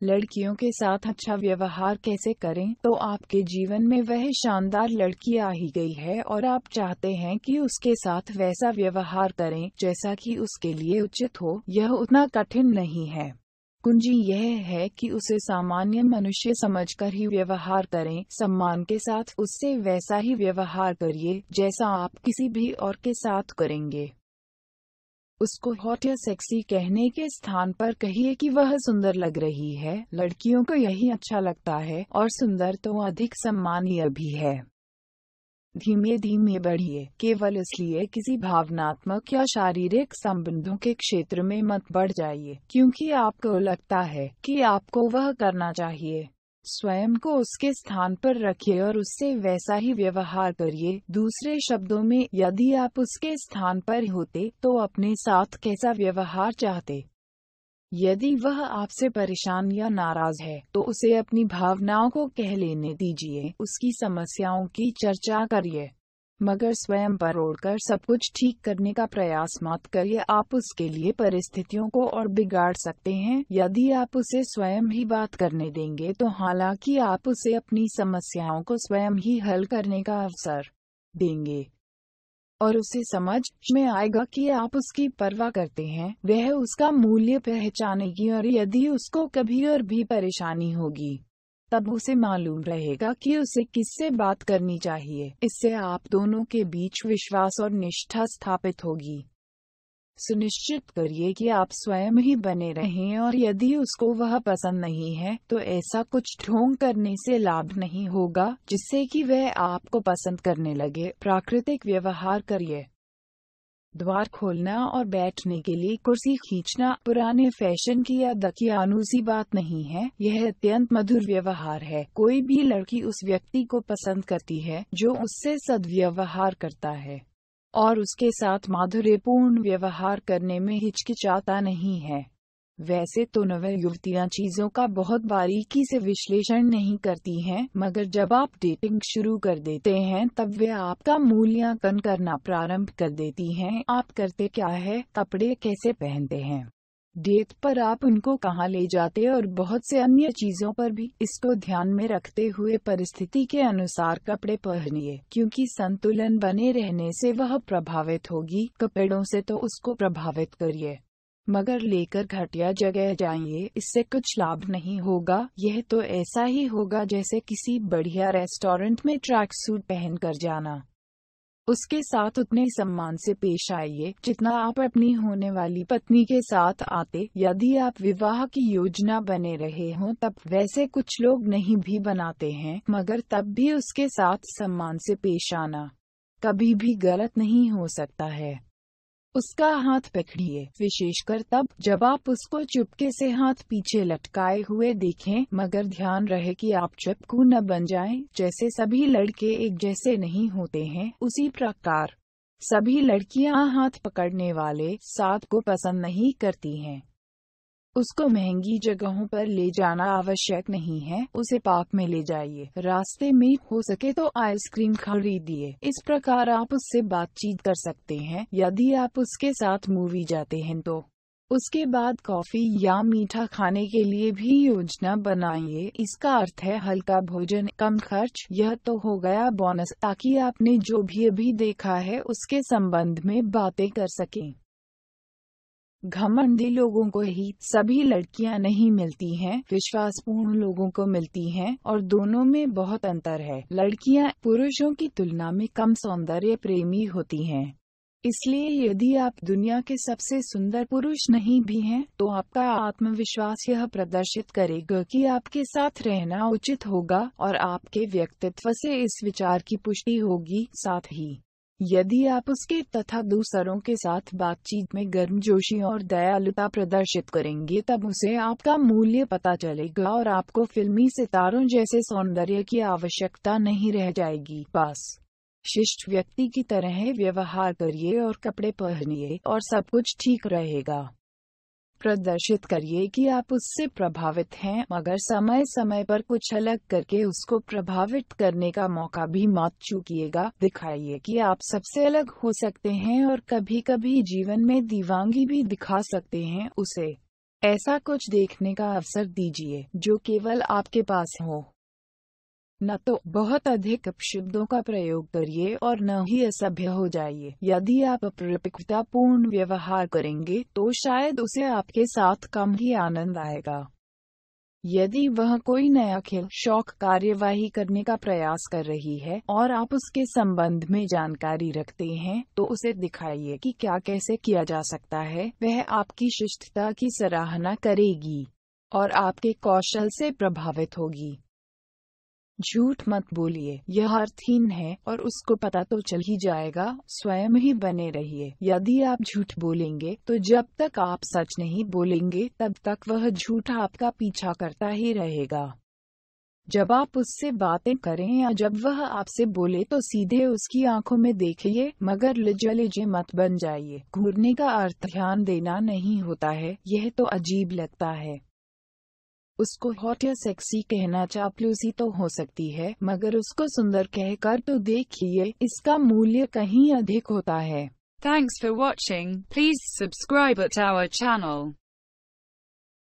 लड़कियों के साथ अच्छा व्यवहार कैसे करें? तो आपके जीवन में वह शानदार लड़की आ ही गई है और आप चाहते हैं कि उसके साथ वैसा व्यवहार करें जैसा कि उसके लिए उचित हो। यह उतना कठिन नहीं है। कुंजी यह है कि उसे सामान्य मनुष्य समझकर ही व्यवहार करें। सम्मान के साथ उससे वैसा ही व्यवहार करिए जैसा आप किसी भी और के साथ करेंगे। उसको हॉट या सेक्सी कहने के स्थान पर कहिए कि वह सुंदर लग रही है। लड़कियों को यही अच्छा लगता है और सुंदर तो अधिक सम्मानीय भी है। धीमे धीमे बढ़िए, केवल इसलिए किसी भावनात्मक या शारीरिक संबंधों के क्षेत्र में मत बढ़ जाइए क्योंकि आपको लगता है कि आपको वह करना चाहिए। स्वयं को उसके स्थान पर रखिए और उससे वैसा ही व्यवहार करिए। दूसरे शब्दों में, यदि आप उसके स्थान पर होते तो अपने साथ कैसा व्यवहार चाहते? यदि वह आपसे परेशान या नाराज है तो उसे अपनी भावनाओं को कह लेने दीजिए, उसकी समस्याओं की चर्चा करिए, मगर स्वयं पर ओढ़कर सब कुछ ठीक करने का प्रयास मत करिए। आप उसके लिए परिस्थितियों को और बिगाड़ सकते हैं। यदि आप उसे स्वयं ही बात करने देंगे तो हालांकि आप उसे अपनी समस्याओं को स्वयं ही हल करने का अवसर देंगे और उसे समझ में आएगा कि आप उसकी परवाह करते हैं। वह उसका मूल्य पहचानेगी और यदि उसको कभी और भी परेशानी होगी तब उसे मालूम रहेगा कि उसे किससे बात करनी चाहिए। इससे आप दोनों के बीच विश्वास और निष्ठा स्थापित होगी। सुनिश्चित करिए कि आप स्वयं ही बने रहें और यदि उसको वह पसंद नहीं है तो ऐसा कुछ ढोंग करने से लाभ नहीं होगा जिससे कि वह आपको पसंद करने लगे। प्राकृतिक व्यवहार करिए। द्वार खोलना और बैठने के लिए कुर्सी खींचना पुराने फैशन की या दकियानूसी बात नहीं है। यह अत्यंत मधुर व्यवहार है। कोई भी लड़की उस व्यक्ति को पसंद करती है जो उससे सद्व्यवहार करता है और उसके साथ माधुर्यपूर्ण व्यवहार करने में हिचकिचाता नहीं है। वैसे तो नव युवतियां चीजों का बहुत बारीकी से विश्लेषण नहीं करती हैं, मगर जब आप डेटिंग शुरू कर देते हैं तब वे आपका मूल्यांकन करना प्रारंभ कर देती हैं। आप करते क्या है, कपड़े कैसे पहनते हैं, डेट पर आप उनको कहाँ ले जाते और बहुत से अन्य चीजों पर भी। इसको ध्यान में रखते हुए परिस्थिति के अनुसार कपड़े पहनिए क्योंकि संतुलन बने रहने से वह प्रभावित होगी। कपड़ों से तो उसको प्रभावित करिए मगर लेकर घटिया जगह जाइए, इससे कुछ लाभ नहीं होगा। यह तो ऐसा ही होगा जैसे किसी बढ़िया रेस्टोरेंट में ट्रैक सूट पहनकर जाना। उसके साथ उतने सम्मान से पेश आइए जितना आप अपनी होने वाली पत्नी के साथ आते। यदि आप विवाह की योजना बने रहे हों तब वैसे कुछ लोग नहीं भी बनाते हैं, मगर तब भी उसके साथ सम्मान से पेश आना कभी भी गलत नहीं हो सकता है। उसका हाथ पकड़िए, विशेषकर तब जब आप उसको चुपके से हाथ पीछे लटकाए हुए देखें, मगर ध्यान रहे कि आप चपकू न बन जाएं। जैसे सभी लड़के एक जैसे नहीं होते हैं, उसी प्रकार सभी लड़कियां हाथ पकड़ने वाले साथ को पसंद नहीं करती हैं। उसको महंगी जगहों पर ले जाना आवश्यक नहीं है, उसे पार्क में ले जाइए। रास्ते में हो सके तो आइसक्रीम खरीदिए। इस प्रकार आप उससे बातचीत कर सकते हैं। यदि आप उसके साथ मूवी जाते हैं तो उसके बाद कॉफी या मीठा खाने के लिए भी योजना बनाइए। इसका अर्थ है हल्का भोजन, कम खर्च। यह तो हो गया बोनस, ताकि आपने जो भी अभी देखा है उसके संबंध में बातें कर सकें। घमंडी लोगों को ही सभी लड़कियां नहीं मिलती हैं, विश्वासपूर्ण लोगों को मिलती हैं और दोनों में बहुत अंतर है। लड़कियां पुरुषों की तुलना में कम सौंदर्य प्रेमी होती हैं। इसलिए यदि आप दुनिया के सबसे सुंदर पुरुष नहीं भी हैं, तो आपका आत्मविश्वास यह प्रदर्शित करेगा कि आपके साथ रहना उचित होगा और आपके व्यक्तित्व से इस विचार की पुष्टि होगी। साथ ही यदि आप उसके तथा दूसरों के साथ बातचीत में गर्मजोशी और दयालुता प्रदर्शित करेंगे तब उसे आपका मूल्य पता चलेगा और आपको फिल्मी सितारों जैसे सौंदर्य की आवश्यकता नहीं रह जाएगी। बस शिष्ट व्यक्ति की तरह व्यवहार करिए और कपड़े पहनिए और सब कुछ ठीक रहेगा। प्रदर्शित करिए कि आप उससे प्रभावित हैं, मगर समय समय पर कुछ अलग करके उसको प्रभावित करने का मौका भी मत चूकिएगा। दिखाइए कि आप सबसे अलग हो सकते हैं और कभी कभी जीवन में दीवानगी भी दिखा सकते हैं। उसे ऐसा कुछ देखने का अवसर दीजिए जो केवल आपके पास हो। न तो बहुत अधिक अपशब्दों का प्रयोग करिए और न ही असभ्य हो जाइए। यदि आप अपरिपक्वतापूर्ण व्यवहार करेंगे तो शायद उसे आपके साथ कम ही आनंद आएगा। यदि वह कोई नया खेल शौक कार्यवाही करने का प्रयास कर रही है और आप उसके संबंध में जानकारी रखते हैं तो उसे दिखाइए कि क्या कैसे किया जा सकता है। वह आपकी शिष्टता की सराहना करेगी और आपके कौशल से प्रभावित होगी। झूठ मत बोलिए, यह अर्थहीन है और उसको पता तो चल ही जाएगा। स्वयं ही बने रहिए। यदि आप झूठ बोलेंगे तो जब तक आप सच नहीं बोलेंगे तब तक वह झूठ आपका पीछा करता ही रहेगा। जब आप उससे बातें करें या जब वह आपसे बोले तो सीधे उसकी आंखों में देखिए, मगर लिजे मत बन जाइए। घूरने का अर्थ ध्यान देना नहीं होता है, यह तो अजीब लगता है। उसको हॉट या सेक्सी कहना चापलूसी तो हो सकती है, मगर उसको सुंदर कहकर तो देखिए, इसका मूल्य कहीं अधिक होता है। Thanks for watching. Please subscribe at our channel.